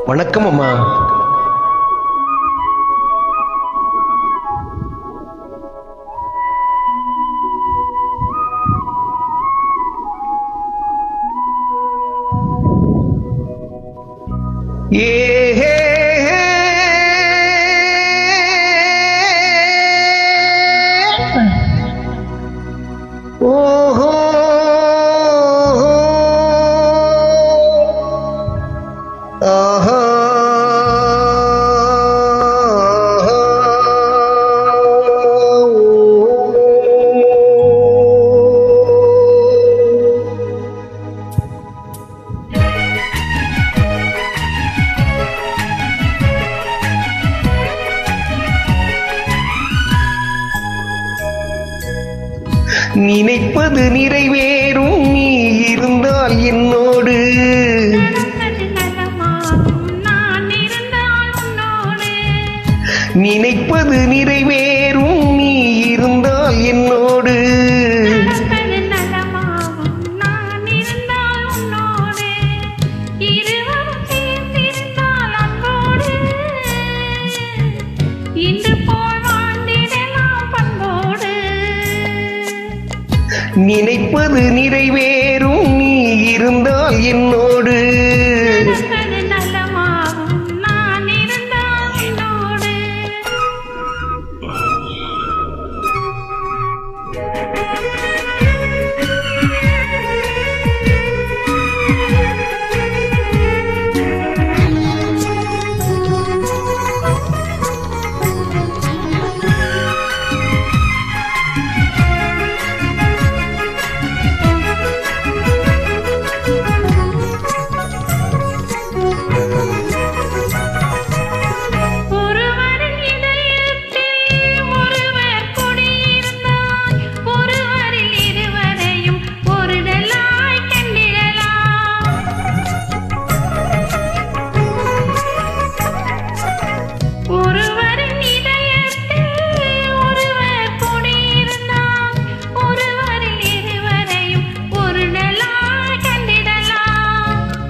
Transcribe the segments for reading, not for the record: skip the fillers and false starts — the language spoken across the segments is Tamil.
வணக்கம் அம்மா. ஓஹோ ஆஹா நினைப்பது நிறைவேறும் நீ இருந்தால் என்னோடு. நினைப்பது நிறைவேறும் நீ இருந்தால் என்னோடு. நினைப்பது நிறைவேறும் நீ இருந்தால் என்னோடு.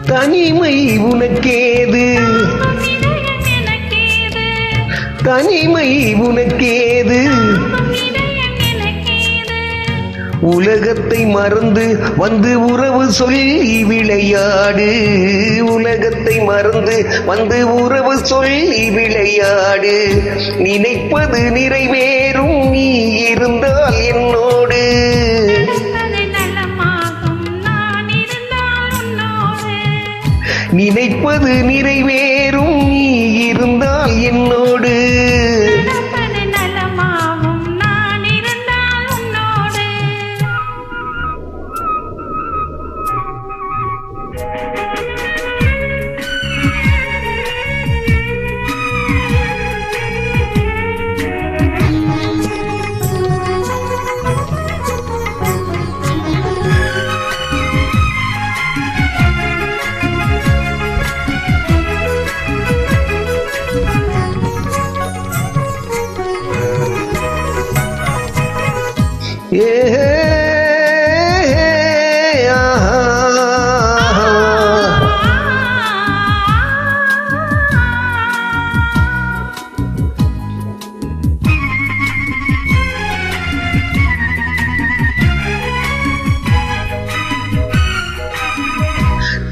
தனிமை உனக்கேது, தனிமை உனக்கேது. உலகத்தை மறந்து வந்து உறவு சொல்லி விளையாடு. உலகத்தை மறந்து வந்து உறவு சொல்லி விளையாடு. நினைப்பது நிறைவேறும் நீ இருந்தால் என்னோடு. நினைப்பது நிறைவேறும் நீ இருந்தால் என்னோடு.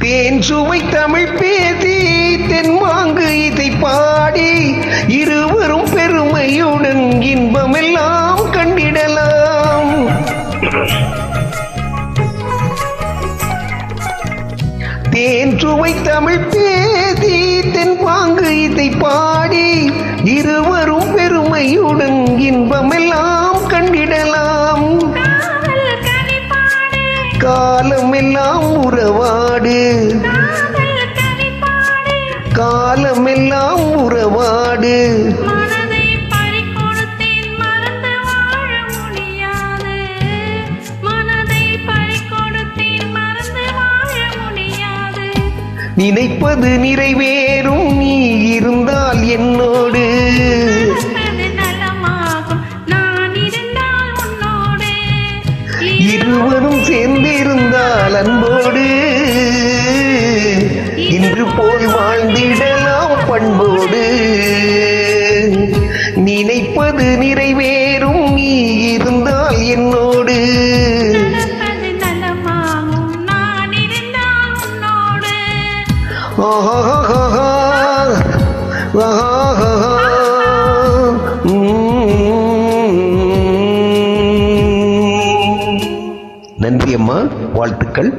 தேன் சுவை தமிழ் பேசி தென்மாங்கு இதை பாடி இருவரும் பெருமையுடன் இன்பமெல்லாம் கண்டிடலாம். தேன் சுவை தமிழ் பேசி தென்பாங்கு இதை பாடி இருவரும் பெருமையுடன் இன்பமெல்லாம் கண்டிடலாம். காலமெல்லாம் உறவாடு, காலமெல்லாம் உறவாடு. நினைப்பது நிறைவேறும் நீ இருந்தால் என்னோடு. இருவரும் சேர்ந்திருந்தால் அன்போடு. இன்று போல் வாழ்ந்திடலாம் பண்போடு நினைப்பது நிறைவேறும் நீ இருந்தால் என்னோடு நடப்பது நலமாகும் நான் இருந்தால் உன்னோடு. ஆஹா நன்றி அம்மா, வாழ்த்துக்கள்.